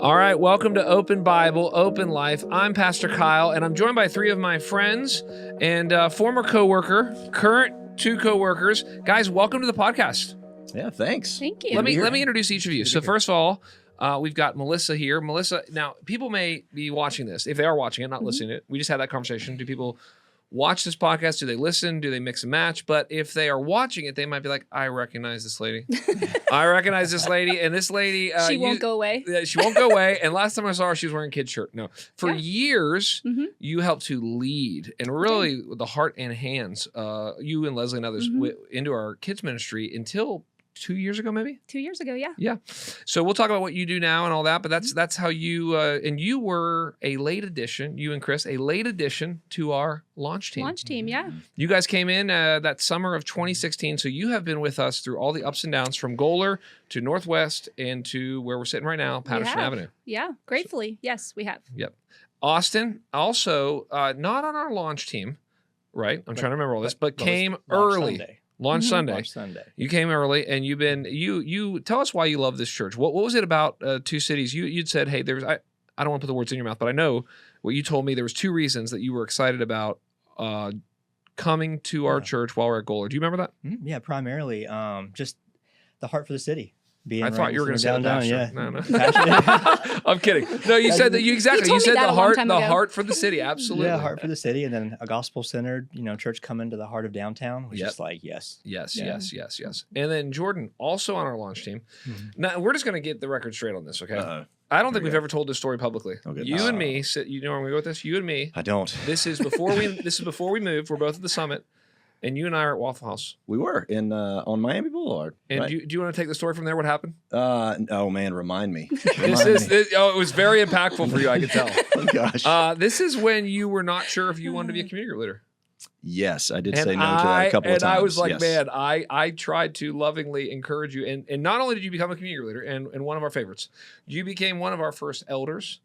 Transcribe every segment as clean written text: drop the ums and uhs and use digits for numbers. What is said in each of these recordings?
All right, welcome to Open Bible, Open Life. I'm Pastor Kyle, and I'm joined by three of my friends and former coworker, current two coworkers. Guys, welcome to the podcast. Yeah, thanks. Thank you. Let me introduce each of you. So first of all, we've got Melissa here. Melissa, now people may be watching this. If they are watching it, not listening to it, we just had that conversation. Do people watch this podcast? Do they listen? Do they mix and match? But if they are watching it, they might be like, I recognize this lady. I recognize this lady. And this lady... she won't go away. She won't go away. And last time I saw her, she was wearing a kid's shirt. No. For years, you helped to lead and really with the heart and hands, you and Leslie and others, into our kids ministry until 2 years ago, maybe? 2 years ago, yeah. Yeah. So we'll talk about what you do now and all that, but that's how you, and you were a late addition, you and Chris, a late addition to our launch team. Launch team, yeah. You guys came in that summer of 2016, so you have been with us through all the ups and downs from Goler to Northwest and to where we're sitting right now, Patterson Avenue. Yeah, gratefully. Yes, we have. Yep. Austin, also not on our launch team, right? I'm trying to remember all this, but came early. Launch Sunday. Launch Sunday. You came early, and you've been you tell us why you love this church. What was it about Two Cities? You'd said, hey, there's I don't want to put the words in your mouth, but I know what you told me. There was two reasons that you were excited about coming to our church while we're at Goler. Do you remember that? Yeah, primarily just the heart for the city. I thought you were going to say downtown. Yeah. No. I'm kidding. No, you said that. You said the heart for the city. Absolutely. Yeah, heart for the city, and then a gospel-centered, church coming to the heart of downtown, which is like yes. And then Jordan, also on our launch team. Now we're just going to get the record straight on this, okay? I don't think we've ever told this story publicly. Okay. You and me, you know where we go with this? You and me. I don't. This is before we moved. We're both at the summit. And you and I are at Waffle House. We were in on Miami Boulevard. And do you want to take the story from there? What happened? Oh man, remind me. It was very impactful for you. I could tell. Oh gosh. This is when you were not sure if you wanted to be a community group leader. Yes, I did say no to that a couple of times. And I was like, yes. man, I tried to lovingly encourage you. And not only did you become a community group leader and one of our favorites, you became one of our first elders.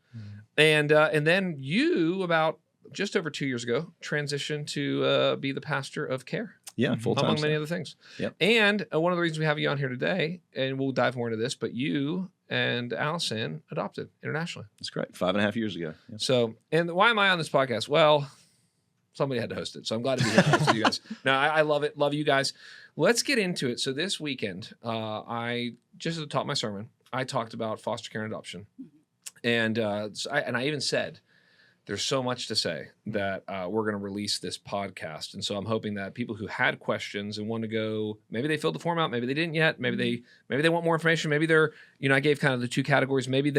And then you about just over 2 years ago, transitioned to be the pastor of care. Yeah, full-time. Among many other things. Yep. And one of the reasons we have you on here today, and we'll dive more into this, but you and Allison adopted internationally. That's correct. 5.5 years ago. Yeah. So, and why am I on this podcast? Well, somebody had to host it, so I'm glad to be here to host with you guys. No, I love it. Love you guys. Let's get into it. So this weekend, I just at the top of my sermon, I talked about foster care and adoption. And I even said, there's so much to say that we're going to release this podcast. And so I'm hoping that people who had questions and want to go, maybe they filled the form out, maybe they didn't yet, maybe they want more information, maybe they're, I gave kind of the two categories, maybe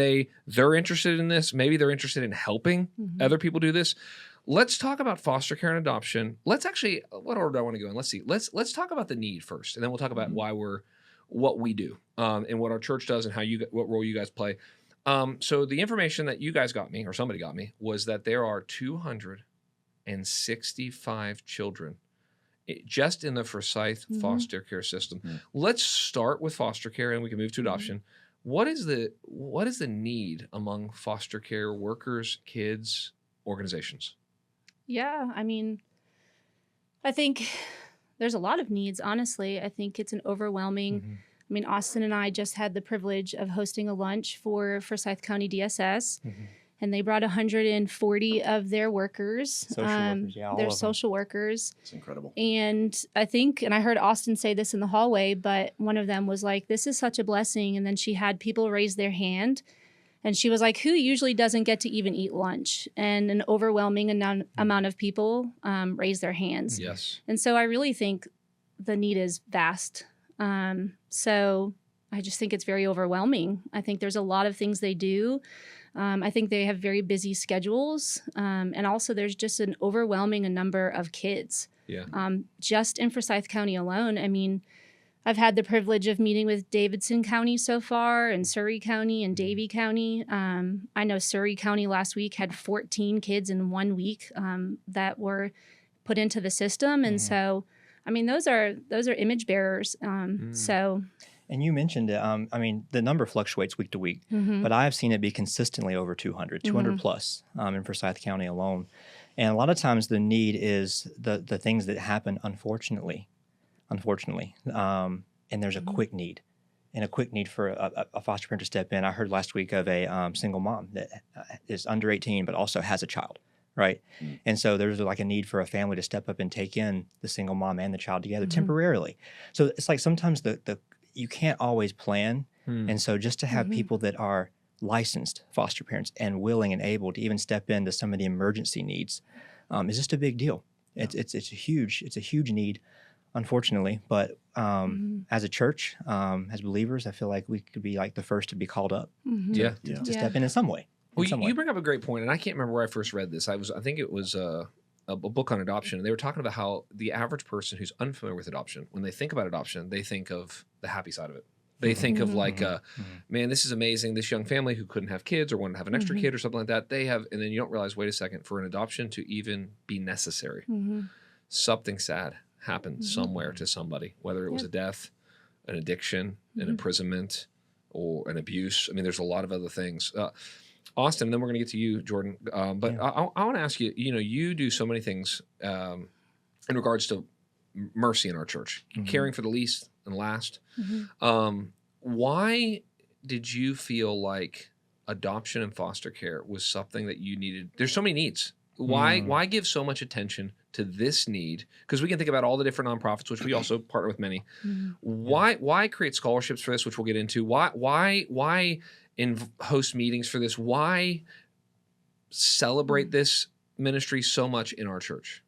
they're interested in this, maybe they're interested in helping other people do this. Let's talk about foster care and adoption. Let's actually, what order do I want to go in? Let's see. Let's talk about the need first, and then we'll talk about what we do and what our church does and what role you guys play. So the information that you guys got me, or somebody got me, was that there are 265 children just in the Forsyth foster care system. Let's start with foster care, and we can move to adoption. What is the need among foster care workers, kids, organizations? Yeah, I mean, I think there's a lot of needs, honestly. I think it's an overwhelming... I mean, Austin and I just had the privilege of hosting a lunch for Forsyth County DSS, and they brought 140 of their workers. Social workers. It's incredible. And I think, and I heard Austin say this in the hallway, but one of them was like, this is such a blessing. And then she had people raise their hand, and she was like, who usually doesn't get to even eat lunch? And an overwhelming amount of people raised their hands. Yes. And so I really think the need is vast. So I just think it's very overwhelming. I think there's a lot of things they do. I think they have very busy schedules. And also there's just an overwhelming number of kids. Yeah. Just in Forsyth County alone. I mean, I've had the privilege of meeting with Davidson County so far, and Surrey County and Davie County. I know Surrey County last week had 14 kids in 1 week that were put into the system. And so, I mean, those are image bearers. So, and you mentioned it. I mean, the number fluctuates week to week, but I have seen it be consistently over 200 plus in Forsyth County alone. And a lot of times the need is the things that happen, unfortunately, and there's a quick need. and a quick need for a foster parent to step in. I heard last week of a single mom that is under 18 but also has a child, right? And so there's like a need for a family to step up and take in the single mom and the child together temporarily. So it's like sometimes the you can't always plan, and so just to have people that are licensed foster parents and willing and able to even step into some of the emergency needs is just a big deal. Yeah. It's a huge need, unfortunately. But as a church, as believers, I feel like we could be like the first to be called up to step in some way. Well, you bring up a great point, and I can't remember where I first read this. I think it was a book on adoption, and they were talking about how the average person who's unfamiliar with adoption, when they think about adoption, they think of the happy side of it. They think of like, man, this is amazing. This young family who couldn't have kids or wanted to have an extra kid or something like that, they have, and then you don't realize, wait a second, for an adoption to even be necessary, something sad happened somewhere to somebody, whether it was a death, an addiction, an imprisonment, or an abuse. I mean, there's a lot of other things. Austin, and then we're going to get to you, Jordan. But I want to ask you, you do so many things in regards to mercy in our church, caring for the least and last. Why did you feel like adoption and foster care was something that you needed? There's so many needs. Why give so much attention to this need? Because we can think about all the different nonprofits, which we also partner with many. Why create scholarships for this, which we'll get into? Why host meetings for this? Why celebrate this ministry so much in our church?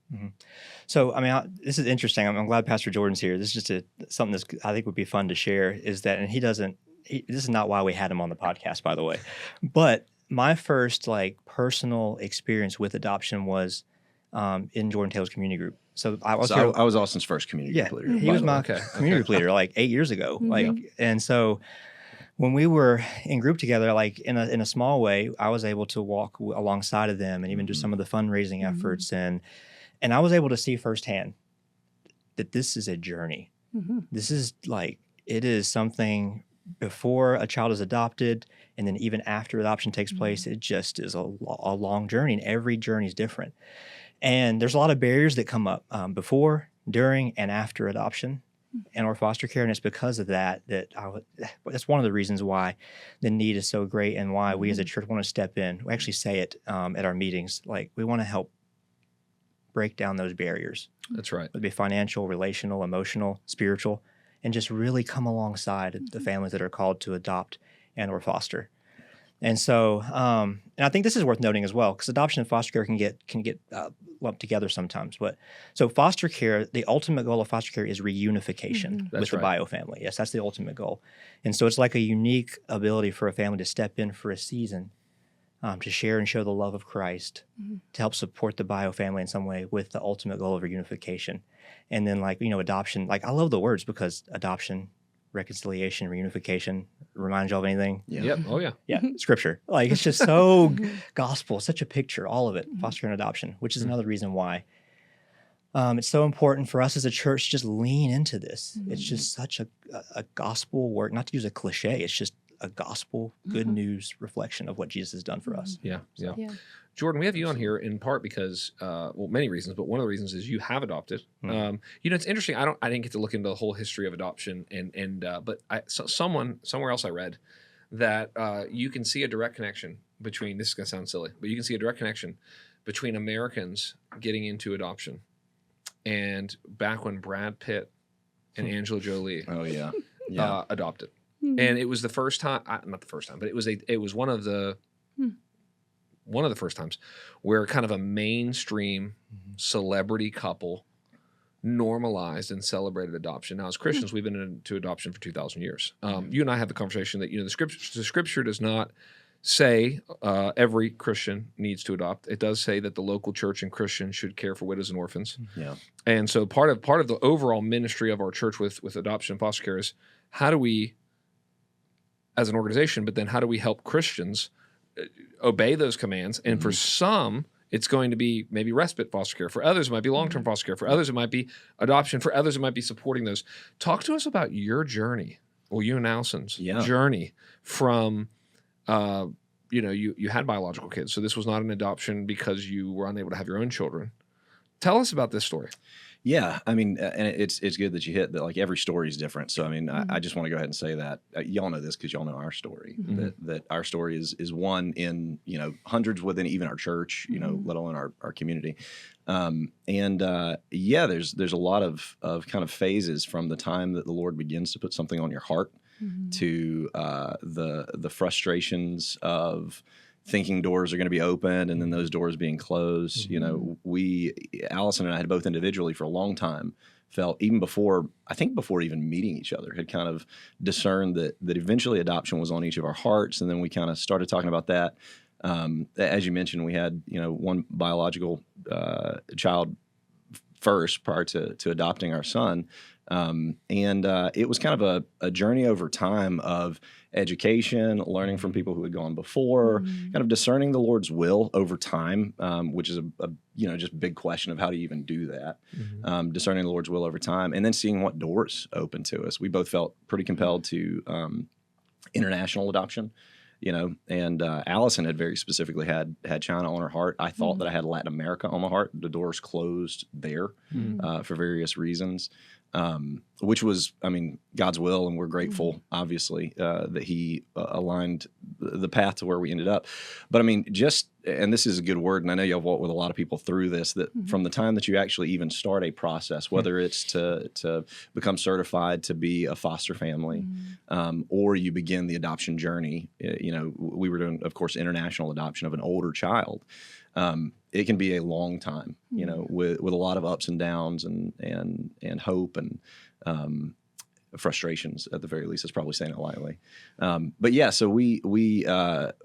So, I mean, this is interesting. I'm glad Pastor Jordan's here. This is just something that I think would be fun to share, is that, and this is not why we had him on the podcast, by the way, but my first personal experience with adoption was in Jordan Taylor's community group. So I was Austin's first community group leader. He was my community group leader 8 years ago. And so when we were in group together, in a small way, I was able to walk alongside of them and even do some of the fundraising efforts. And I was able to see firsthand that this is a journey. This is it is something before a child is adopted, and then even after adoption takes place, it just is a long journey, and every journey is different. And there's a lot of barriers that come up before, during, and after adoption and or foster care, and it's because of that's one of the reasons why the need is so great and why we as a church want to step in. We actually say it at our meetings, we want to help break down those barriers. That's right. Whether it be financial, relational, emotional, spiritual, and just really come alongside the families that are called to adopt and or foster. And so, and I think this is worth noting as well, because adoption and foster care can get lumped together sometimes. But so foster care, the ultimate goal of foster care is reunification with the bio family. Yes, that's the ultimate goal. And so it's like a unique ability for a family to step in for a season, to share and show the love of Christ, to help support the bio family in some way with the ultimate goal of reunification. And then adoption, I love the words, because adoption, reconciliation, reunification, reminds you of anything? Yeah. Yep. Oh yeah. Yeah. Scripture. It's just so gospel, such a picture, all of it, foster and adoption, which is another reason why it's so important for us as a church to just lean into this. It's just such a gospel work, not to use a cliche, it's just a gospel, good news reflection of what Jesus has done for us. Yeah. Jordan, we have you on here in part because, many reasons, but one of the reasons is you have adopted. It's interesting. I didn't get to look into the whole history of adoption, but somewhere else I read that you can see a direct connection between. This is gonna sound silly, but you can see a direct connection between Americans getting into adoption and back when Brad Pitt and Angela Jolie, adopted. And it was the first time, not the first time, but it was one of the first times where kind of a mainstream celebrity couple normalized and celebrated adoption. Now, as Christians, we've been into adoption for 2,000 years. You and I have the conversation that the scripture does not say every Christian needs to adopt. It does say that the local church and Christians should care for widows and orphans. Yeah. And so part of the overall ministry of our church with adoption and foster care is how do we, as an organization, but then how do we help Christians obey those commands? And for some, it's going to be maybe respite foster care. For others, it might be long-term foster care. For others, it might be adoption. For others, it might be supporting those. Talk to us about your journey, or you and Allison's journey from, you had biological kids. So this was not an adoption because you were unable to have your own children. Tell us about this story. Yeah, I mean, and it's good that you hit that. Like every story is different. So I mean, I just want to go ahead and say that y'all know this because y'all know our story. That our story is one in hundreds within even our church, let alone our community. Yeah, there's a lot of kind of phases from the time that the Lord begins to put something on your heart to the frustrations of thinking doors are going to be open and then those doors being closed. Allison and I had both individually for a long time felt, even before even meeting each other, had kind of discerned that eventually adoption was on each of our hearts. And then we kind of started talking about that. As you mentioned, we had, one biological child first prior to adopting our son. It was kind of a journey over time of education, learning from people who had gone before, kind of discerning the Lord's will over time, which is a just big question of how do you even do that, discerning the Lord's will over time, and then seeing what doors open to us. We both felt pretty compelled to international adoption. And Allison had very specifically had China on her heart. I thought that I had Latin America on my heart. The doors closed there for various reasons, which was, God's will, and we're grateful, obviously, that He aligned the path to where we ended up. But and this is a good word, and I know you've walked with a lot of people through this, that from the time that you actually even start a process, whether it's to become certified to be a foster family, or you begin the adoption journey, we were doing, of course, international adoption of an older child. It can be a long time, with a lot of ups and downs and hope and frustrations, at the very least. That's probably saying it lightly. But yeah, so we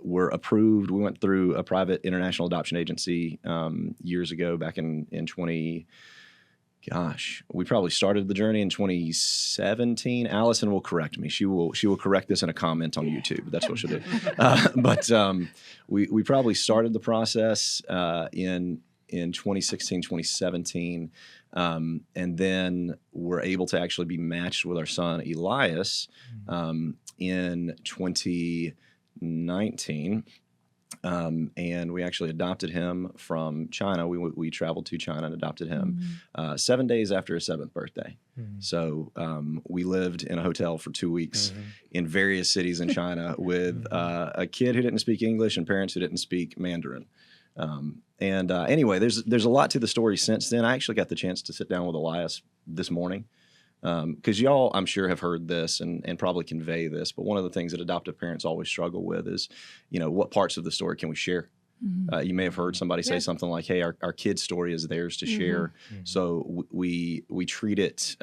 were approved. We went through a private international adoption agency years ago, back in 20. Gosh, we probably started the journey in 2017. Allison will correct me. She will correct this in a comment on YouTube. That's what she'll do. But we probably started the process in 2016, 2017, and then were able to actually be matched with our son Elias in 2019. And we actually adopted him from China. We traveled to China and adopted him 7 days after his 7th birthday. So we lived in a hotel for 2 weeks in various cities in China with a kid who didn't speak English and parents who didn't speak Mandarin. Anyway, there's a lot to the story since then. I actually got the chance to sit down with Elias this morning. Because y'all, I'm sure, have heard this and probably convey this, but one of the things that adoptive parents always struggle with is, what parts of the story can we share? You may have heard somebody say something like, hey, our kid's story is theirs to share. So we treat it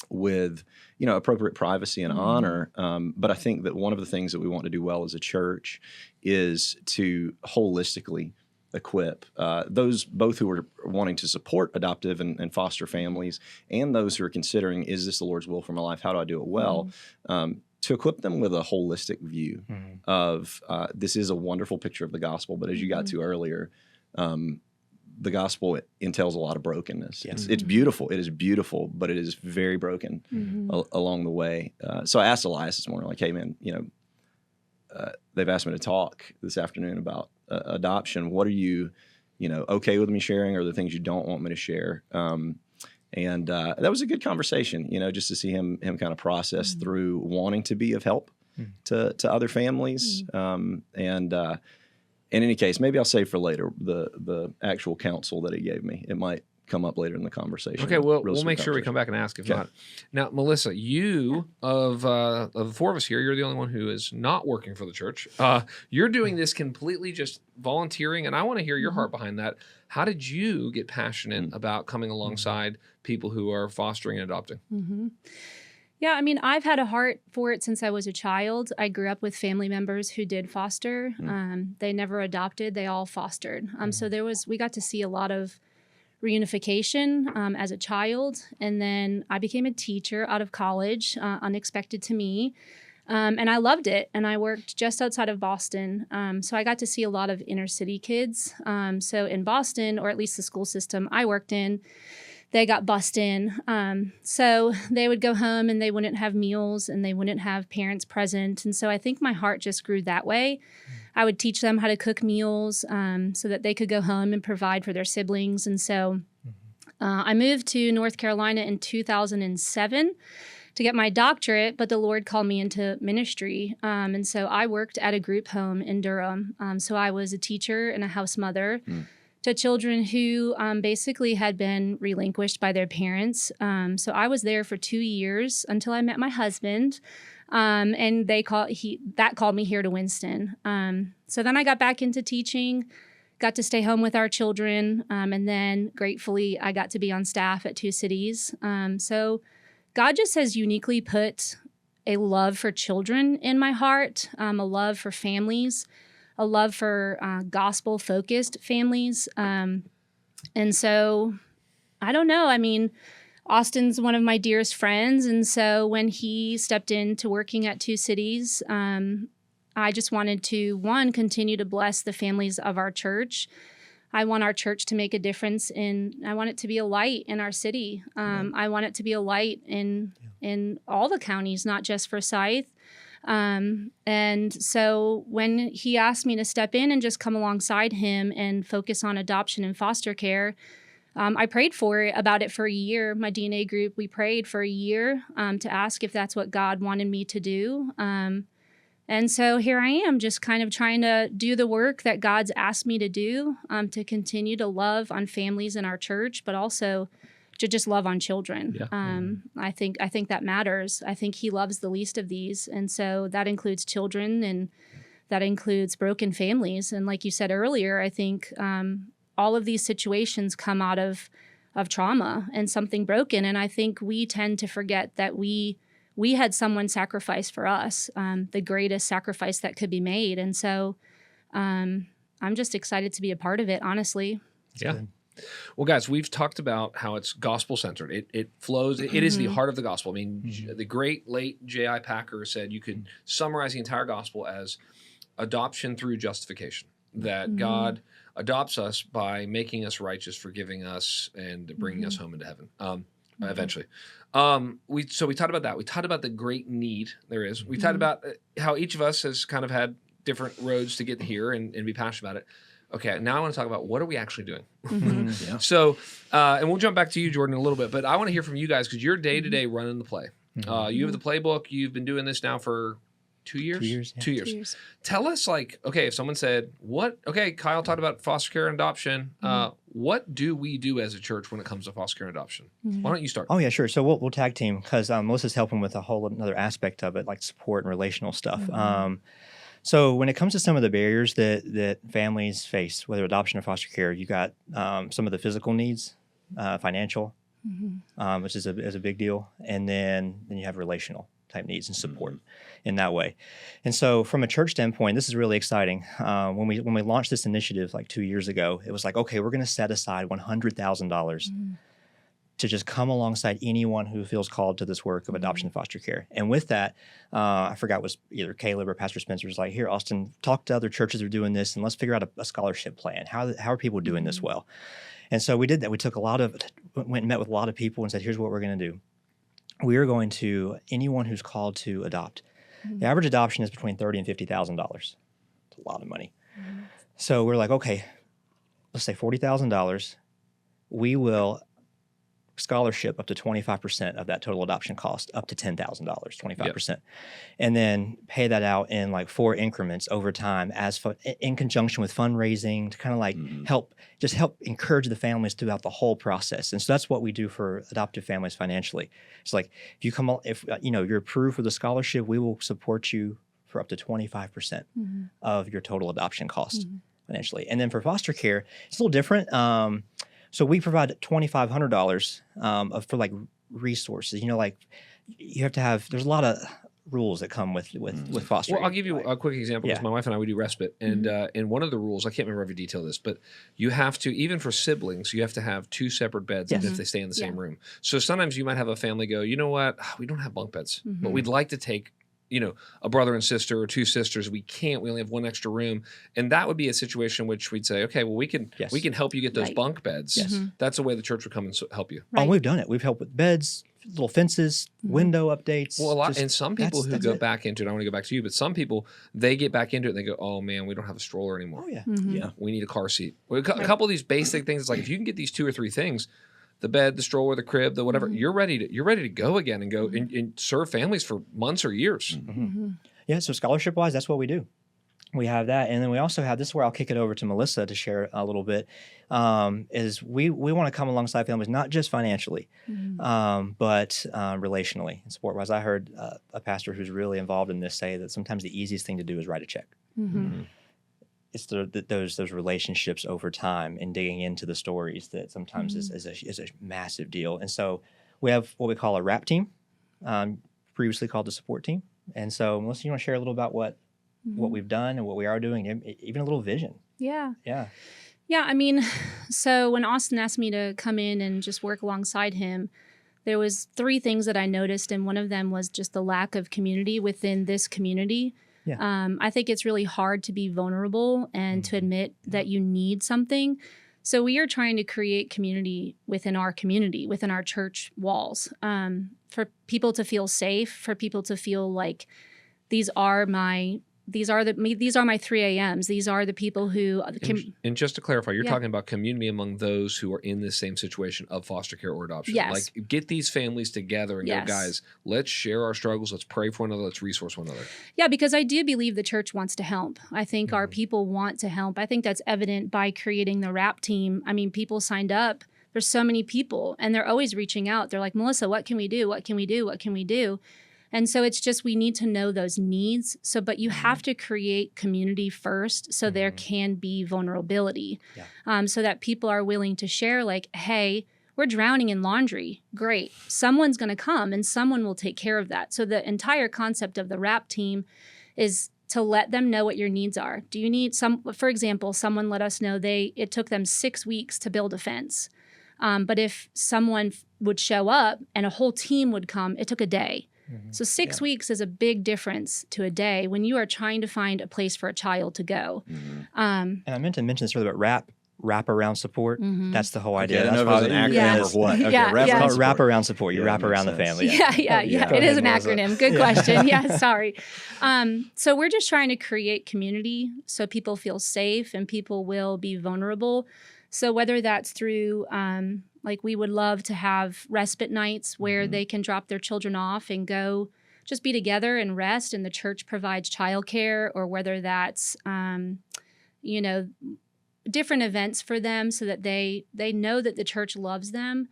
with, appropriate privacy and honor. But I think that one of the things that we want to do well as a church is to holistically equip those both who are wanting to support adoptive and foster families, and those who are considering, is this the Lord's will for my life? How do I do it well? To equip them with a holistic view of this is a wonderful picture of the gospel, but as you got to earlier, the gospel entails a lot of brokenness. It's beautiful. It is beautiful, but it is very broken along the way. So I asked Elias this morning, like, hey, man, they've asked me to talk this afternoon about adoption. What are you, okay with me sharing, or the things you don't want me to share? And that was a good conversation, just to see him kind of process through wanting to be of help to other families. In any case, maybe I'll save for later the actual counsel that he gave me. It might come up later in the conversation. Okay, well, we'll make sure we come back and ask if not. Now, Melissa, you of the four of us here, you're the only one who is not working for the church. You're doing this completely just volunteering, and I want to hear your heart behind that. How did you get passionate about coming alongside people who are fostering and adopting? Yeah, I've had a heart for it since I was a child. I grew up with family members who did foster. They never adopted; they all fostered. So we got to see a lot of reunification as a child, and then I became a teacher out of college, unexpected to me, and I loved it. And I worked just outside of Boston, so I got to see a lot of inner city kids. So in Boston, or at least the school system I worked in, they got bussed in. So they would go home and they wouldn't have meals and they wouldn't have parents present. And so I think my heart just grew that way. I would teach them how to cook meals so that they could go home and provide for their siblings. And so I moved to North Carolina in 2007 to get my doctorate, but the Lord called me into ministry. And so I worked at a group home in Durham. So I was a teacher and a house mother to children who basically had been relinquished by their parents. So I was there for 2 years until I met my husband. And that called me here to Winston. So then I got back into teaching, got to stay home with our children. And then gratefully, I got to be on staff at Two Cities. So God just has uniquely put a love for children in my heart, a love for families, a love for gospel-focused families. And so, I don't know. I mean, Austin's one of my dearest friends. And so when he stepped into working at Two Cities, I just wanted to, one, continue to bless the families of our church. I want our church to make a difference I want it to be a light in our city. I want it to be a light in all the counties, not just Forsyth. And so when he asked me to step in and just come alongside him and focus on adoption and foster care, I prayed about it for a year. My DNA group, we prayed for a year to ask if that's what God wanted me to do. And so here I am, just kind of trying to do the work that God's asked me to do, to continue to love on families in our church, but also to just love on children. Yeah. I think that matters. I think he loves the least of these. And so that includes children, and that includes broken families. And like you said earlier, I think all of these situations come out of trauma and something broken. And I think we tend to forget that we had someone sacrifice for us, the greatest sacrifice that could be made. And so I'm just excited to be a part of it, honestly. Yeah. Well, guys, we've talked about how it's gospel-centered. It flows. It is the heart of the gospel. I mean, the great late J.I. Packer said you could summarize the entire gospel as adoption through justification, that God adopts us by making us righteous, forgiving us, and bringing us home into heaven. Eventually. We talked about that. We talked about the great need there is. We talked about how each of us has kind of had different roads to get here and be passionate about it. Okay, now I want to talk about what are we actually doing? Yeah. So, and we'll jump back to you, Jordan, in a little bit, but I want to hear from you guys because you're day-to-day running the play. You have the playbook. You've been doing this now for 2 years? 2 years. Yeah. 2 years. 2 years. Tell us, if someone said, Kyle talked about foster care and adoption. What do we do as a church when it comes to foster care and adoption? Why don't you start? Oh, yeah, sure. So we'll tag team because Melissa's helping with a whole another aspect of it, like support and relational stuff. So when it comes to some of the barriers that families face, whether adoption or foster care, you got some of the physical needs, financial, which is a big deal. And then you have relational type needs and support in that way. And so from a church standpoint, this is really exciting. When we launched this initiative like 2 years ago, it was like, okay, we're going to set aside $100,000 to just come alongside anyone who feels called to this work of adoption and foster care. And with that, I forgot, it was either Caleb or Pastor Spencer was like, here, Austin, talk to other churches that are doing this and let's figure out a scholarship plan. How are people doing this well? And so we did that. We took went and met with a lot of people and said, here's what we're going to do. We are going to, anyone who's called to adopt, the average adoption is between $30,000 and $50,000. It's a lot of money. So we're like, okay, let's say $40,000. We will scholarship up to 25% of that total adoption cost, up to $10,000, 25%. Yep. And then pay that out in like 4 increments over time in conjunction with fundraising to kind of like help encourage the families throughout the whole process. And so that's what we do for adoptive families financially. It's like if you're approved for the scholarship, we will support you for up to 25% of your total adoption cost financially. And then for foster care, it's a little different. So we provide $2,500 for like resources. You have to have. There's a lot of rules that come with fostering. Well, I'll give you a quick example because my wife and I, we do respite, and one of the rules, I can't remember every detail of this, but you have to, even for siblings, you have to have 2 separate beds if they stay in the same room. So sometimes you might have a family go, you know what, we don't have bunk beds, but we'd like to take a brother and sister or 2 sisters. We can't. We only have 1 extra room, and that would be a situation in which we'd say, okay, well, we can help you get those bunk beds. Yes. That's the way the church would come and help you. Right. Oh, we've done it. We've helped with beds, little fences, window updates. Well, a lot, and some people who go back into it, I want to go back to you, but some people, they get back into it and they go, oh man, we don't have a stroller anymore. Oh yeah. Yeah. We need a car seat. A couple of these basic things. It's like, if you can get these 2 or 3 things, the bed, the stroller, the crib, the whatever, you're ready to go again and go and serve families for months or years. Yeah. So scholarship wise, that's what we do. We have that. And then we also have, this is where I'll kick it over to Melissa to share a little bit, is we want to come alongside families, not just financially, but relationally and support-wise. I heard a pastor who's really involved in this say that sometimes the easiest thing to do is write a check. It's those relationships over time and digging into the stories that sometimes is a massive deal. And so we have what we call a RAP team, previously called the support team. And so Melissa, you want to share a little about what we've done and what we are doing, and even a little vision? Yeah. Yeah. Yeah. I mean, so when Austin asked me to come in and just work alongside him, there was 3 things that I noticed. And one of them was just the lack of community within this community. Yeah. I think it's really hard to be vulnerable and to admit that you need something. So we are trying to create community, within our church walls, for people to feel safe, for people to feel like these are my 3 a.m.s. These are the people who And just to clarify, you're Yeah. talking about community among those who are in the same situation of foster care or adoption. Yes. Like, get these families together and Yes. go, guys, let's share our struggles. Let's pray for one another. Let's resource one another. Yeah, because I do believe the church wants to help. I think our people want to help. I think that's evident by creating the RAP team. I mean, people signed up. There's so many people, and they're always reaching out. They're like, Melissa, what can we do? What can we do? What can we do? And so it's just, we need to know those needs. So, but you have to create community first, so there can be vulnerability, so that people are willing to share, like, hey, we're drowning in laundry. Great. Someone's going to come and someone will take care of that. So the entire concept of the RAP team is to let them know what your needs are. Do you need for example, someone let us know it took them 6 weeks to build a fence. But if someone would show up and a whole team would come, it took a day. So 6 weeks is a big difference to a day when you are trying to find a place for a child to go. And I meant to mention this earlier, but wrap around support. That's the whole idea. I don't That's know if it's an acronym Yes. or what. Okay, Yeah, wrap, yeah. wrap around support. You Yeah, wrap makes around the sense. family. Yeah. Yeah. It is an Melissa. acronym. Good question. Yeah, sorry. So we're just trying to create community so people feel safe and people will be vulnerable. So whether that's through, like, we would love to have respite nights where they can drop their children off and go just be together and rest, and the church provides childcare, or whether that's, different events for them so that they know that the church loves them.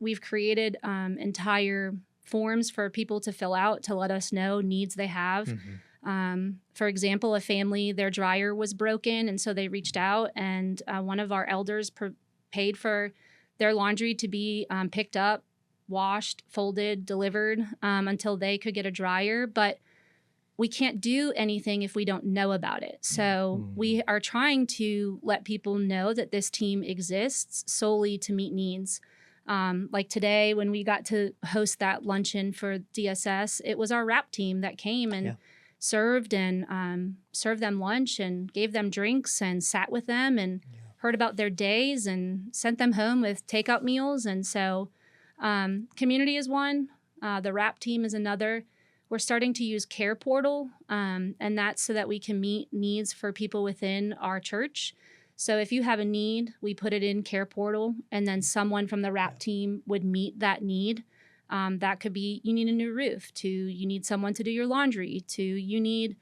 We've created entire forms for people to fill out to let us know needs they have. For example, a family, their dryer was broken, and so they reached out, and one of our elders paid for their laundry to be picked up, washed, folded, delivered until they could get a dryer. But we can't do anything if we don't know about it. So we are trying to let people know that this team exists solely to meet needs. Like today, when we got to host that luncheon for DSS, it was our RAP team that came and served them lunch and gave them drinks and sat with them and heard about their days and sent them home with takeout meals. And so community is one. The RAP team is another. We're starting to use Care Portal, and that's so that we can meet needs for people within our church. So if you have a need, we put it in Care Portal, and then someone from the RAP team would meet that need. That could be, you need a new roof, to you need someone to do your laundry, to you need,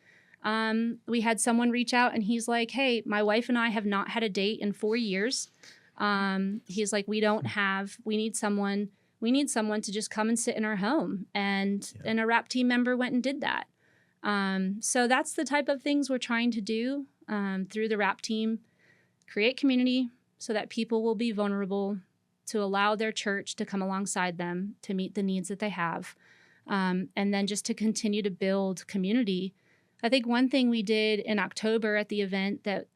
we had someone reach out and he's like, hey, my wife and I have not had a date in 4 years. He's like, we need someone to just come and sit in our home. And a RAP team member went and did that. So that's the type of things we're trying to do through the RAP team. Create community so that people will be vulnerable, to allow their church to come alongside them to meet the needs that they have. And then just to continue to build community. I think one thing we did in October at the event that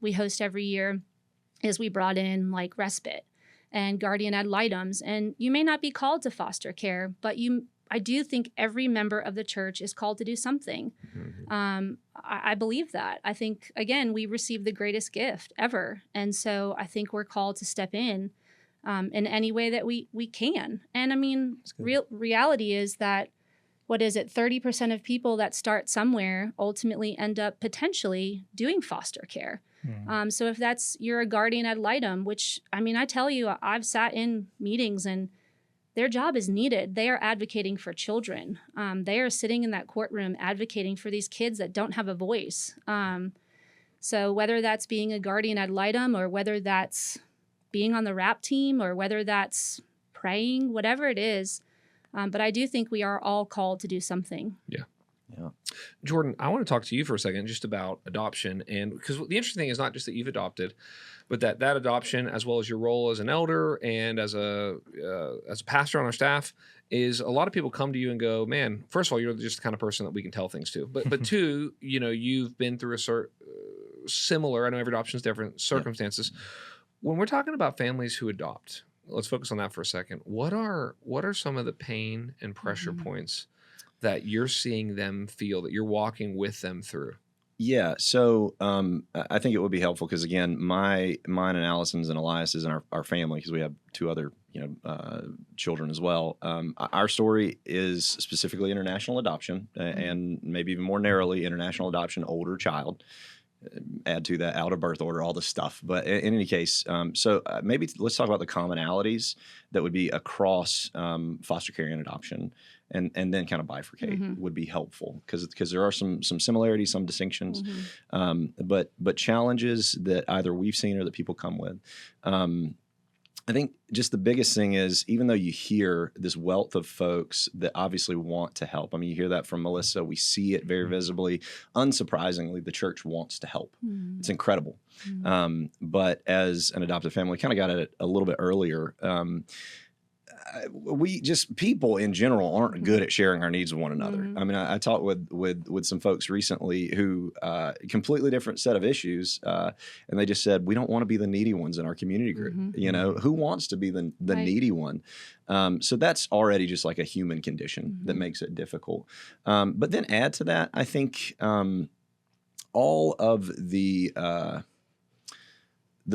we host every year is we brought in like respite and guardian ad litems. And you may not be called to foster care, but I do think every member of the church is called to do something. I believe that. I think, again, we received the greatest gift ever. And so I think we're called to step in any way that we can. And I mean, reality is that what is it, 30% of people that start somewhere ultimately end up potentially doing foster care. So if you're a guardian ad litem, which, I mean, I tell you, I've sat in meetings and their job is needed. They are advocating for children. They are sitting in that courtroom advocating for these kids that don't have a voice. So whether that's being a guardian ad litem or whether that's being on the RAP team or whether that's praying, whatever it is, but I do think we are all called to do something. Yeah. Yeah. Jordan, I want to talk to you for a second just about adoption. And because the interesting thing is not just that you've adopted, but that adoption, as well as your role as an elder and as a pastor on our staff, is a lot of people come to you and go, man, first of all, you're just the kind of person that we can tell things to. But two, you've been through similar, I know every adoption is different, circumstances. Yeah. When we're talking about families who adopt, let's focus on that for a second. What are some of the pain and pressure points that you're seeing them feel, that you're walking with them through? Yeah, so I think it would be helpful because, again, mine and Allison's and Elias's and our family, because we have two other children as well. Our story is specifically international adoption, and maybe even more narrowly international adoption, older child. Add to that out of birth order, all this stuff. But in any case, so maybe let's talk about the commonalities that would be across foster care and adoption, and then kind of bifurcate would be helpful because there are some similarities, some distinctions, but challenges that either we've seen or that people come with. I think just the biggest thing is, even though you hear this wealth of folks that obviously want to help, I mean, you hear that from Melissa, we see it very visibly. Unsurprisingly, the church wants to help. It's incredible. But as an adoptive family, kind of got it a little bit earlier. People in general aren't good at sharing our needs with one another. I mean, I talked with some folks recently who completely different set of issues, and they just said, we don't want to be the needy ones in our community group. Who wants to be the right. needy one? So that's already just like a human condition that makes it difficult. But then add to that, I think all of the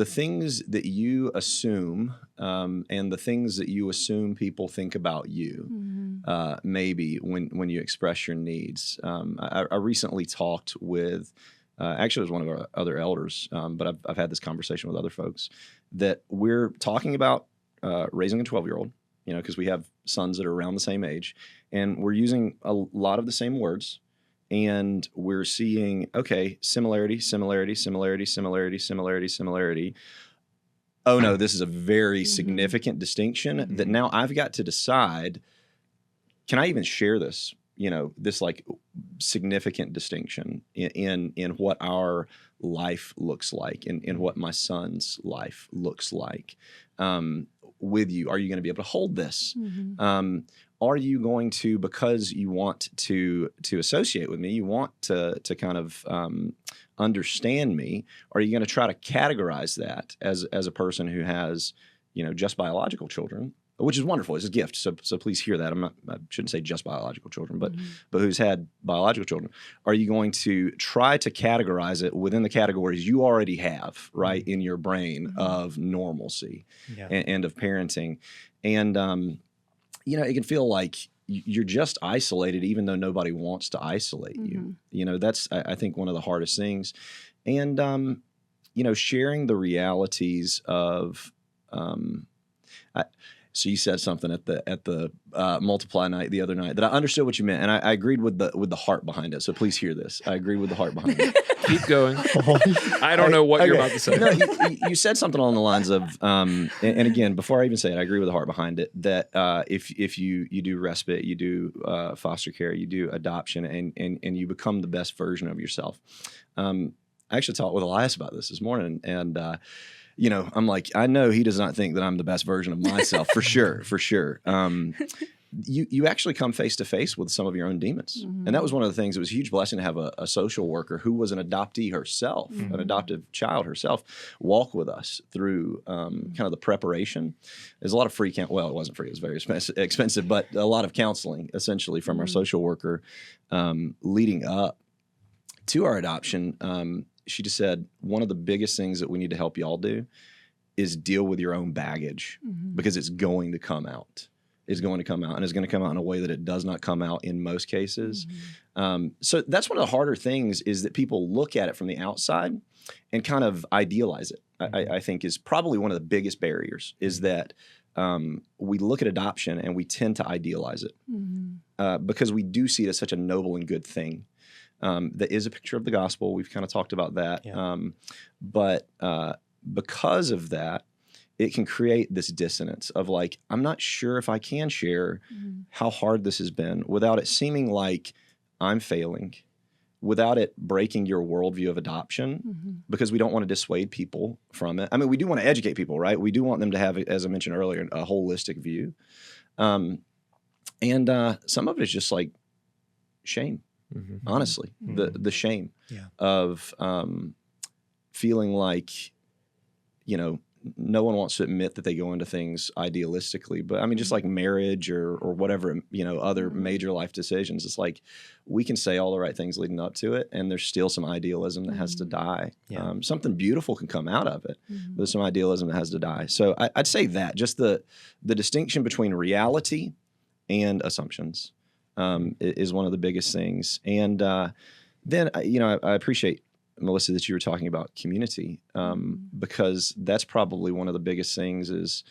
things that you assume and the things that you assume people think about you, maybe when you express your needs. I recently talked with, actually it was one of our other elders, but I've had this conversation with other folks, that we're talking about raising a 12-year-old, because we have sons that are around the same age, and we're using a lot of the same words. And we're seeing, okay, similarity. Oh no, this is a very significant distinction that now I've got to decide, can I even share this, this like significant distinction in what our life looks like, in what my son's life looks like with you? Are you going to be able to hold this? Are you going to, because you want to associate with me, you want to kind of understand me, are you going to try to categorize that as a person who has, just biological children, which is wonderful. It's a gift. So please hear that. I shouldn't say just biological children, but who's had biological children. Are you going to try to categorize it within the categories you already have, right, in your brain of normalcy and of parenting? And, it can feel like you're just isolated, even though nobody wants to isolate you. That's, I think, one of the hardest things. And, sharing the realities of, so you said something at the Multiply night the other night that I understood what you meant, and I agreed with the heart behind it. So please hear this. I agreed with the heart behind it. Keep going. I don't know what you're about to say. No, you said something along the lines of, and again, before I even say it, I agree with the heart behind it, that if you do respite, you do foster care, you do adoption, and you become the best version of yourself. I actually talked with Elias about this morning, and I'm like, I know he does not think that I'm the best version of myself, for sure. You actually come face to face with some of your own demons. And that was one of the things. It was a huge blessing to have a social worker who was an adoptee herself, an adoptive child herself, walk with us through kind of the preparation. There's a lot of free well, it wasn't free, it was very expensive, but a lot of counseling essentially from our social worker leading up to our adoption. She just said, one of the biggest things that we need to help y'all do is deal with your own baggage because it's going to come out. is going to come out, and is going to come out in a way that it does not come out in most cases. So that's one of the harder things, is that people look at it from the outside and kind of idealize it. I think is probably one of the biggest barriers, is that we look at adoption and we tend to idealize it because we do see it as such a noble and good thing. That is a picture of the gospel. We've kind of talked about that. Yeah. But because of that, it can create this dissonance of like, I'm not sure if I can share how hard this has been without it seeming like I'm failing, without it breaking your worldview of adoption, because we don't want to dissuade people from it. I mean, we do want to educate people, right? We do want them to have, as I mentioned earlier, a holistic view. And some of it is just like shame, honestly, the shame of feeling like, you know, no one wants to admit that they go into things idealistically, but I mean, just like marriage or whatever, you know, other major life decisions, it's like we can say all the right things leading up to it, and there's still some idealism that has to die. Something beautiful can come out of it, but there's some idealism that has to die. So I'd say that just the distinction between reality and assumptions is one of the biggest things. And then, you know, I appreciate, Melissa, that you were talking about community, because that's probably one of the biggest things is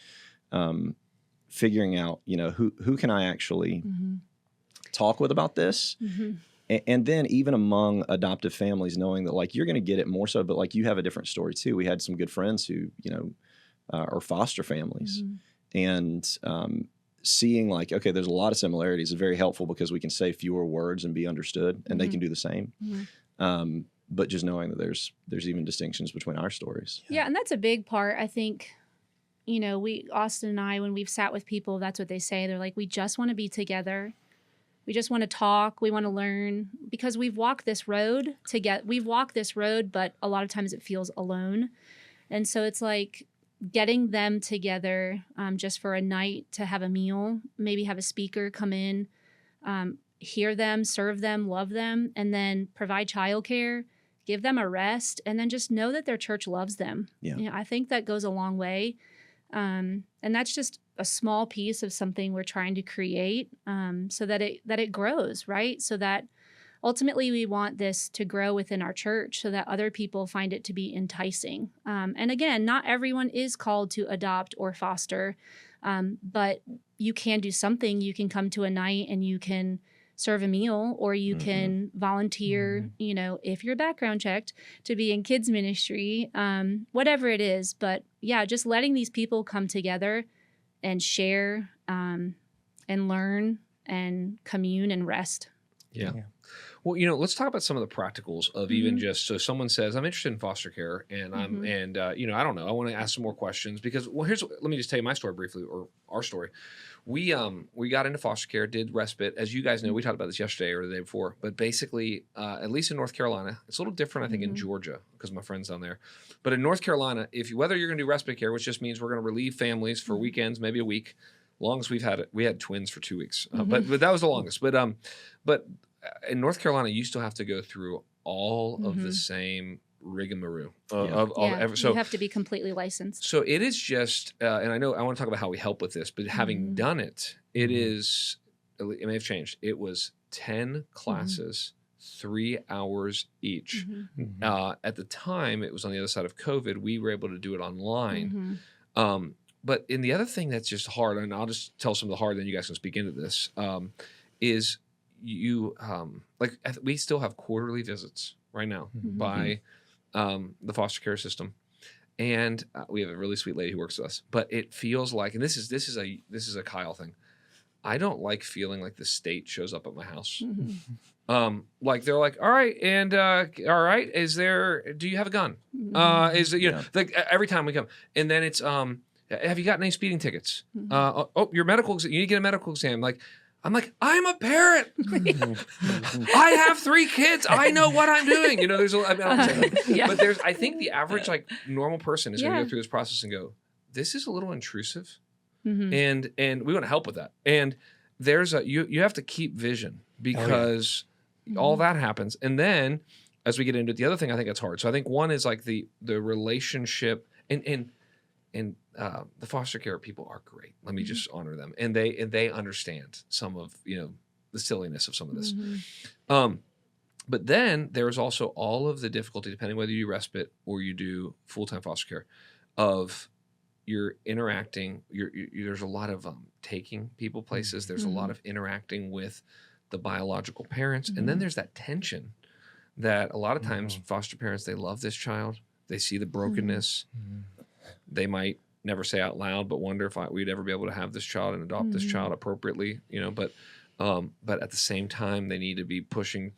figuring out, you know, who can I actually talk with about this? And then even among adoptive families, knowing that like you're going to get it more so, but like you have a different story too. We had some good friends who, you know, are foster families, and seeing like, okay, there's a lot of similarities is very helpful because we can say fewer words and be understood, and they can do the same. But just knowing that there's even distinctions between our stories. Yeah, and that's a big part. I think, you know, Austin and I, when we've sat with people, that's what they say. They're like, we just want to be together. We just want to talk. We want to learn, because we've walked this road together. We've walked this road, but a lot of times it feels alone. And so it's like getting them together just for a night to have a meal, maybe have a speaker come in, hear them, serve them, love them, and then provide childcare, give them a rest, and then just know that their church loves them. You know, I think that goes a long way. And that's just a small piece of something we're trying to create so that it grows, right? So that ultimately we want this to grow within our church so that other people find it to be enticing. And again, not everyone is called to adopt or foster, but you can do something. You can come to a night and you can serve a meal, or you can volunteer, you know, if you're background checked, to be in kids ministry, whatever it is. But yeah, just letting these people come together and share and learn and commune and rest. Yeah. Well, you know, let's talk about some of the practicals of even just, so someone says, I'm interested in foster care, and you know, I don't know, I want to ask some more questions because, well, let me just tell you my story briefly, or our story. We got into foster care, did respite. As you guys know, we talked about this yesterday or the day before, but basically, at least in North Carolina, it's a little different, I think, in Georgia, because my friend's down there. But in North Carolina, whether you're going to do respite care, which just means we're going to relieve families for weekends, maybe a week, long as we've had it. We had twins for 2 weeks, but that was the longest. But in North Carolina, you still have to go through all of the same rigmarole so you have to be completely licensed. So it is just, and I know I want to talk about how we help with this, but having done it, it is, it may have changed. It was 10 classes, 3 hours each. At the time, it was on the other side of COVID. We were able to do it online. But in the other thing that's just hard, and I'll just tell some of the hard, then you guys can speak into this, is you, like, we still have quarterly visits right now by the foster care system, and we have a really sweet lady who works with us. But it feels like, and this is a Kyle thing, I don't like feeling like the state shows up at my house. Like they're like, all right, and all right, do you have a gun? Is it, you know, like every time we come, and then it's have you gotten any speeding tickets? Your medical exam, you need to get a medical exam. Like, I'm like, I'm a parent. I have 3 kids. I know what I'm doing. You know, there's I mean, I don't say that. But I think the average like normal person is going to go through this process and go, this is a little intrusive, and we want to help with that. And there's you have to keep vision, because all that happens. And then as we get into it, the other thing I think that's hard. So I think one is like the relationship, and the foster care people are great. Let me just honor them, and they understand some of the silliness of some of this. But then there's also all of the difficulty, depending whether you respite or you do full-time foster care, of you're interacting. There's a lot of taking people places. There's a lot of interacting with the biological parents, and then there's that tension that a lot of times foster parents, they love this child. They see the brokenness. They might never say out loud, but wonder if we'd ever be able to have this child and adopt this child appropriately, But at the same time, they need to be pushing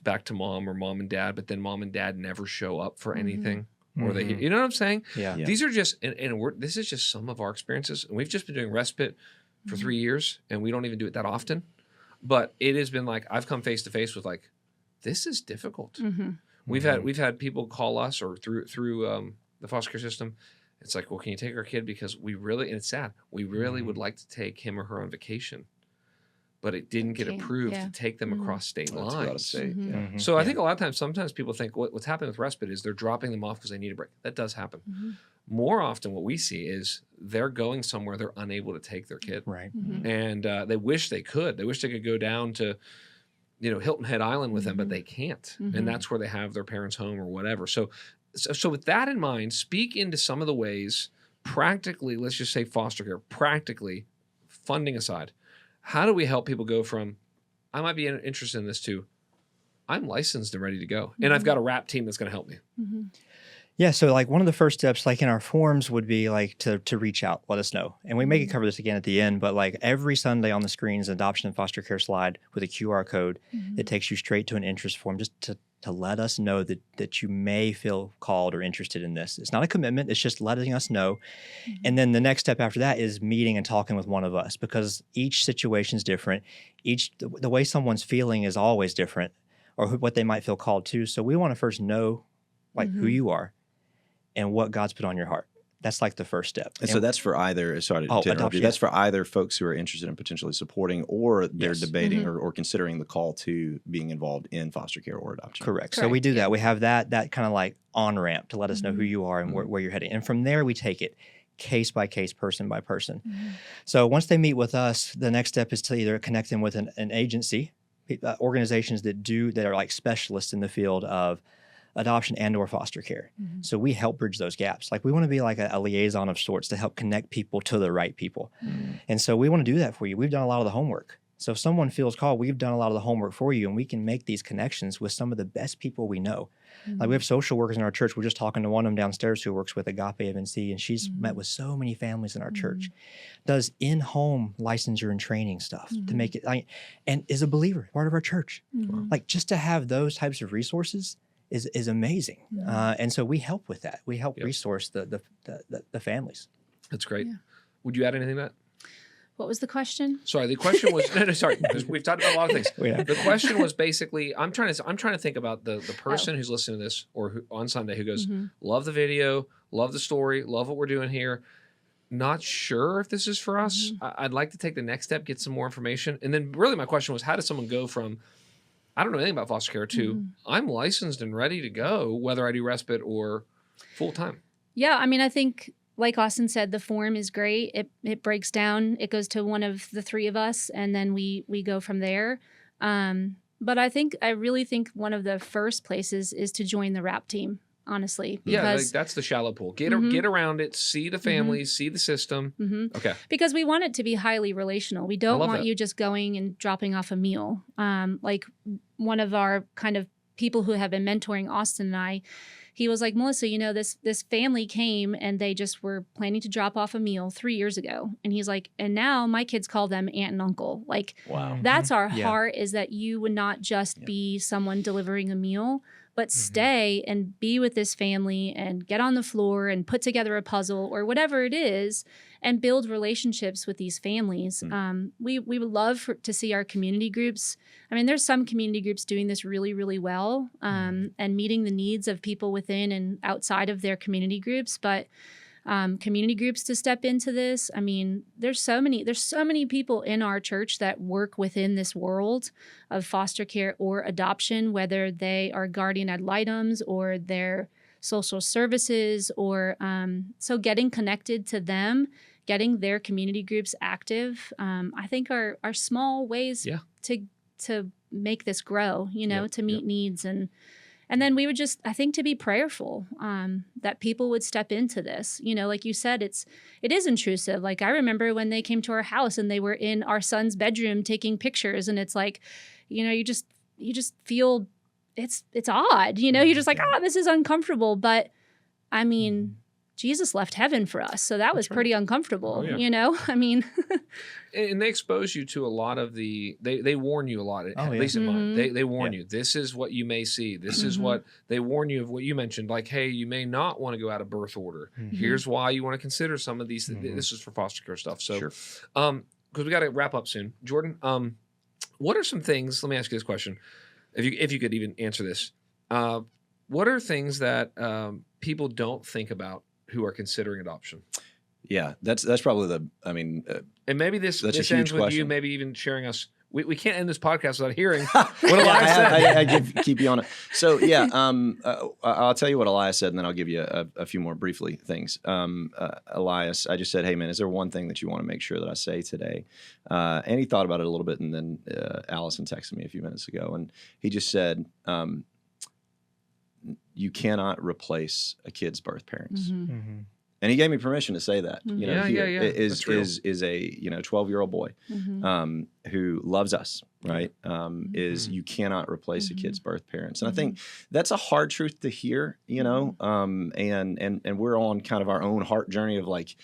back to mom or mom and dad, but then mom and dad never show up for anything, or they, you know what I'm saying? Yeah. These are just, this is just some of our experiences, and we've just been doing respite for 3 years, and we don't even do it that often. But it has been like I've come face to face with like, this is difficult. We've had people call us or through the foster care system. It's like, well, can you take our kid, because we really, and it's sad, we really would like to take him or her on vacation, but it didn't get approved to take them across state lines. So I think a lot of times, sometimes people think what's happening with respite is they're dropping them off because they need a break. That does happen. More often what we see is they're going somewhere they're unable to take their kid. Right. And they wish they could. They wish they could go down to, Hilton Head Island with them, but they can't. And that's where they have their parents' home or whatever. So with that in mind, speak into some of the ways, practically, let's just say foster care, practically, funding aside, how do we help people go from, I might be interested in this, to, I'm licensed and ready to go, and I've got a RAP team that's going to help me? Yeah, so like one of the first steps, like in our forms, would be like to reach out, let us know. And we may cover this again at the end, but like every Sunday on the screen is an adoption and foster care slide with a QR code that takes you straight to an interest form, just to let us know that you may feel called or interested in this. It's not a commitment, it's just letting us know. And then the next step after that is meeting and talking with one of us, because each situation is different. The way someone's feeling is always different, or what they might feel called to. So we want to first know like who you are and what God's put on your heart. That's like the first step. And so that's for either, sorry to interrupt you, that's for either folks who are interested in potentially supporting, or they're debating or considering the call to being involved in foster care or adoption. Correct. So we do that. We have that kind of like on-ramp to let us know who you are and where you're heading. And from there, we take it case by case, person by person. So once they meet with us, the next step is to either connect them with an agency, organizations that are like specialists in the field of adoption and or foster care. So we help bridge those gaps. Like we want to be like a liaison of sorts to help connect people to the right people. And so we want to do that for you. We've done a lot of the homework. So if someone feels called, we've done a lot of the homework for you, and we can make these connections with some of the best people we know. Like we have social workers in our church. We're just talking to one of them downstairs who works with Agape MNC, and she's met with so many families in our church. Does in-home licensure and training stuff to make it, and is a believer, part of our church. Like just to have those types of resources is amazing. And so we help with that. We help resource the families. That's great. Would you add anything to that? What was the question? Sorry, the question was sorry. We've talked about a lot of things. The question was basically, I'm trying to think about the person who's listening to this, or on Sunday, who goes, love the video, love the story, love what we're doing here. Not sure if this is for us. I'd like to take the next step, get some more information. And then really my question was, how does someone go from, I don't know anything about foster care, to I'm licensed and ready to go, whether I do respite or full time? Yeah, I mean, I think, like Austin said, the form is great. It breaks down. It goes to one of the three of us, and then we go from there. But I really think one of the first places is to join the RAP team, honestly. Like that's the shallow pool. Get around it, see the families, see the system. Okay. Because we want it to be highly relational. We don't want you just going and dropping off a meal. Like one of our kind of people who have been mentoring Austin and I, he was like, Melissa, this family came and they just were planning to drop off a meal 3 years ago. And he's like, and now my kids call them aunt and uncle. Like, wow. That's our heart, is that you would not just be someone delivering a meal, but stay and be with this family and get on the floor and put together a puzzle or whatever it is and build relationships with these families. We would love to see our community groups. I mean, there's some community groups doing this really, really well and meeting the needs of people within and outside of their community groups. But community groups to step into this. I mean, there's so many people in our church that work within this world of foster care or adoption, whether they are guardian ad litems or they're social services, or so getting connected to them, getting their community groups active, I think are small ways to make this grow, to meet needs. And then we would just, I think, to be prayerful that people would step into this. Like you said, it is intrusive. Like I remember when they came to our house and they were in our son's bedroom taking pictures, and it's like, you just feel it's odd. You're just like, this is uncomfortable. But I mean, Jesus left heaven for us, so that was pretty uncomfortable. I mean. And they expose you to a lot of they warn you a lot, at least in mine. They warn you, this is what you may see. This is what they warn you of, what you mentioned, like, hey, you may not want to go out of birth order. Here's why you want to consider some of these. This is for foster care stuff. So, because we got to wrap up soon. Jordan, what are some things, let me ask you this question, if you could even answer this. What are things that people don't think about who are considering adoption? Yeah, that's probably and maybe this ends with question. You maybe even sharing us. We can't end this podcast without hearing what Elias said. I keep you on it. So I'll tell you what Elias said, and then I'll give you a few more briefly things. Elias, I just said, hey man, is there one thing that you want to make sure that I say today? And he thought about it a little bit, and then Allison texted me a few minutes ago, and he just said, you cannot replace a kid's birth parents. And he gave me permission to say that. Is a 12-year-old boy who loves us, right? Is you cannot replace a kid's birth parents, and I think that's a hard truth to hear, and we're on kind of our own heart journey of like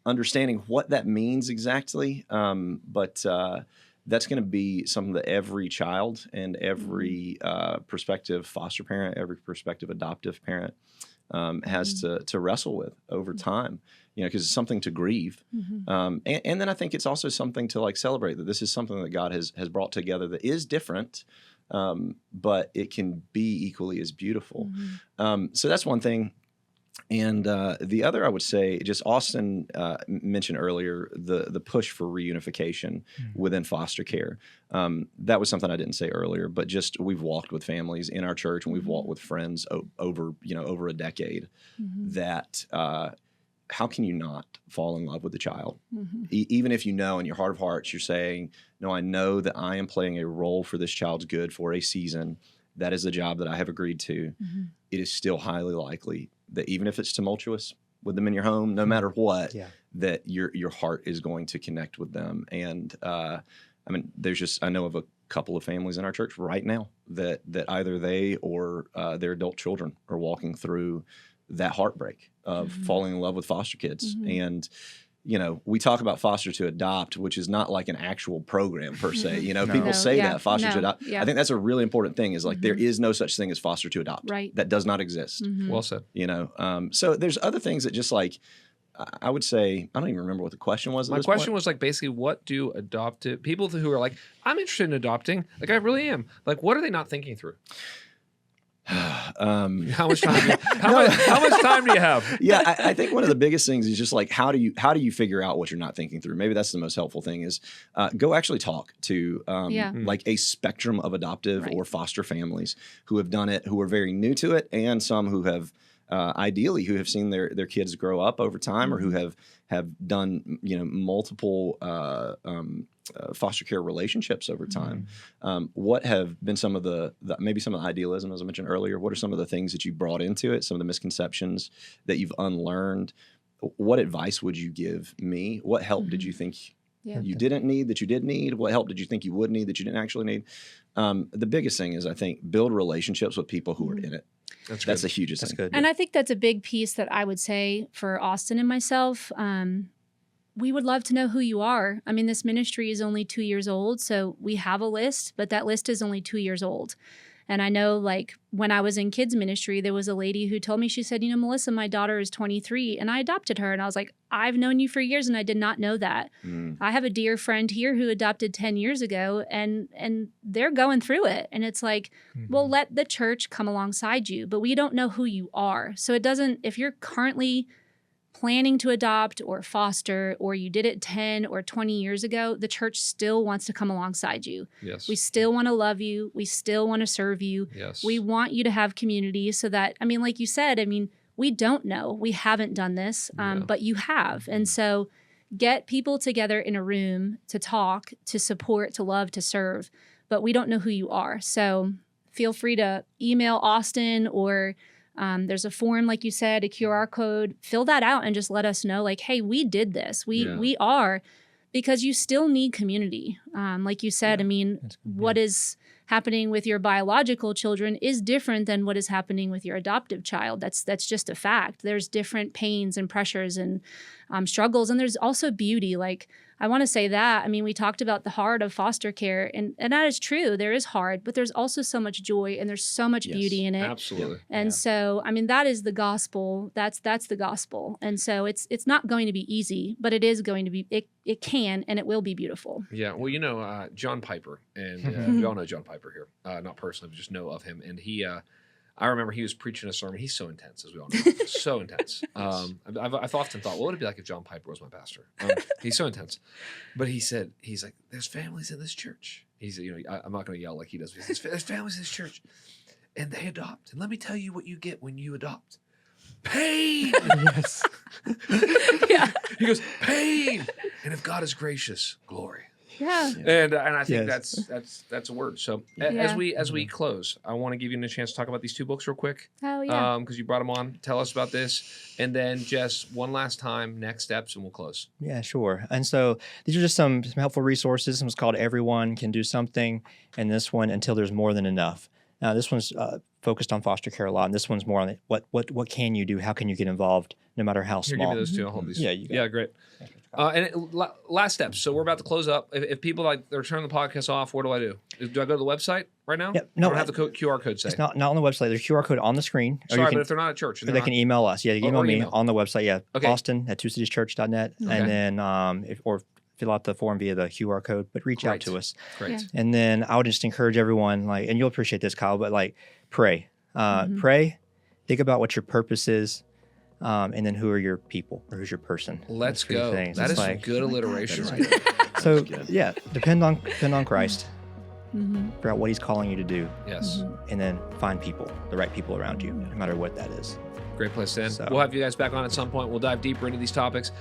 understanding what that means exactly. But that's going to be something that every child and every prospective foster parent, every prospective adoptive parent has to wrestle with over time, because it's something to grieve. And then I think it's also something to like celebrate that this is something that God has brought together that is different, but it can be equally as beautiful. So that's one thing. And the other, I would say, just Austin mentioned earlier, the push for reunification within foster care. That was something I didn't say earlier, but just we've walked with families in our church, and we've walked with friends over a decade. That how can you not fall in love with the child, even if in your heart of hearts you're saying, no, I know that I am playing a role for this child's good for a season. That is the job that I have agreed to. It is still highly likely that even if it's tumultuous with them in your home, no matter what, that your heart is going to connect with them. And I know of a couple of families in our church right now that either they or their adult children are walking through that heartbreak of falling in love with foster kids. And we talk about foster to adopt, which is not like an actual program per se. People say that foster to adopt. I think that's a really important thing is like there is no such thing as foster to adopt. Right. That does not exist. Well said. So there's other things that just like, I would say, I don't even remember what the question was. My question was like basically, what do adoptive people who are like, I'm interested in adopting, like I really am, like what are they not thinking through? How much time do you have? Yeah, I think one of the biggest things is just like how do you figure out what you're not thinking through? Maybe that's the most helpful thing is go actually talk to like a spectrum of adoptive or foster families who have done it, who are very new to it, and some who have ideally who have seen their kids grow up over time, or who have done multiple foster care relationships over time. What have been some of the maybe some of the idealism, as I mentioned earlier? What are some of the things that you brought into it? Some of the misconceptions that you've unlearned? What advice would you give me? What help did you think you didn't need that you did need? What help did you think you would need that you didn't actually need? The biggest thing is, I think, build relationships with people who are in it. That's the hugest thing. Good. And I think that's a big piece that I would say for Austin and myself. We would love to know who you are. I mean, this ministry is only 2 years old, so we have a list, but that list is only 2 years old. And I know, like, when I was in kids ministry, there was a lady who told me, she said, Melissa, my daughter is 23, and I adopted her. And I was like, I've known you for years, and I did not know that. I have a dear friend here who adopted 10 years ago, and they're going through it. And it's like, well, let the church come alongside you, but we don't know who you are. So it doesn't, if you're currently planning to adopt or foster, or you did it 10 or 20 years ago, the church still wants to come alongside you. Yes. We still want to love you. We still want to serve you. Yes. We want you to have community so that, I mean, like you said, I mean, we don't know. We haven't done this, but you have. And so get people together in a room to talk, to support, to love, to serve, but we don't know who you are. So feel free to email Austin, or there's a form, like you said, a QR code. Fill that out and just let us know, like, hey, we did this. We are, because you still need community. Like you said, I mean, what is happening with your biological children is different than what is happening with your adoptive child. That's just a fact. There's different pains and pressures and struggles, and there's also beauty. Like, I want to say that. I mean, we talked about the hard of foster care, and that is true. There is hard, but there's also so much joy, and there's so much beauty in it. Absolutely. And so, I mean, that is the gospel. That's the gospel. And so it's not going to be easy, but it is going to be, it can, and it will be beautiful. Yeah. Well, you know, John Piper, and we all know John Piper here, not personally, but just know of him. And he, I remember he was preaching a sermon. He's so intense, as we all know. So intense. I've often thought, what would it be like if John Piper was my pastor? He's so intense. But he's like, there's families in this church. I'm not going to yell like he does. He says, there's families in this church, and they adopt. And let me tell you what you get when you adopt. Pain. Yes. Yeah. He goes, pain. And if God is gracious, glory. Yeah. And I think Yes. that's a word. So Yeah. as we close, I want to give you a chance to talk about these two books real quick. Oh, yeah. Because you brought them on. Tell us about this, and then just one last time, next steps, and we'll close. Yeah, sure. And so these are just some helpful resources. This one's called Everyone Can Do Something, and this one, Until There's More Than Enough. Now, this one's focused on foster care a lot, and this one's more on what can you do? How can you get involved, no matter how Here, small? give me those two. I'll hold these. Yeah, you got it. Great. Last steps. So we're about to close up. If people they're turning the podcast off, what do I do? Do I go to the website right now? Yep. No, No, I don't have the QR code. Say. It's not on the website. There's a QR code on the screen. Sorry, but if they're not at church, Or they can email us. Yeah, you can email me email. on the website. Yeah, Okay. Austin@twocitiechurch.net. Okay. And then or fill out the form via the QR code, but reach out Great. to us. Great. Yeah. And then I would just encourage everyone, and you'll appreciate this, Kyle, but pray. Pray, think about what your purpose is, and then who are your people, or who's your person. Let's Those three go. things. That It's is some good alliteration. That is good. So good. yeah, depend on Christ. Mm-hmm. Figure out what He's calling you to do, Yes. and then find people, the right people around you, no matter what that is. Great place to end. So- We'll have you guys back on at some point. We'll dive deeper into these topics.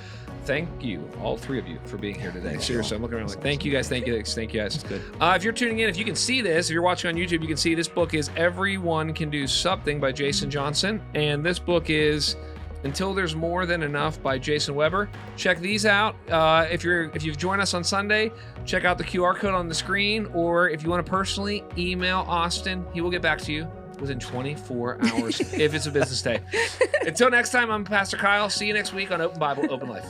Thank you, all three of you, for being here today. Seriously, I'm looking around like, thank you guys, thank you guys. That's good. If you're tuning in, if you can see this, if you're watching on YouTube, you can see this book is Everyone Can Do Something by Jason Johnson. And this book is Until There's More Than Enough by Jason Weber. Check these out. If you've joined us on Sunday, check out the QR code on the screen, or if you want to personally email Austin, he will get back to you within 24 hours if it's a business day. Until next time, I'm Pastor Kyle. See you next week on Open Bible, Open Life.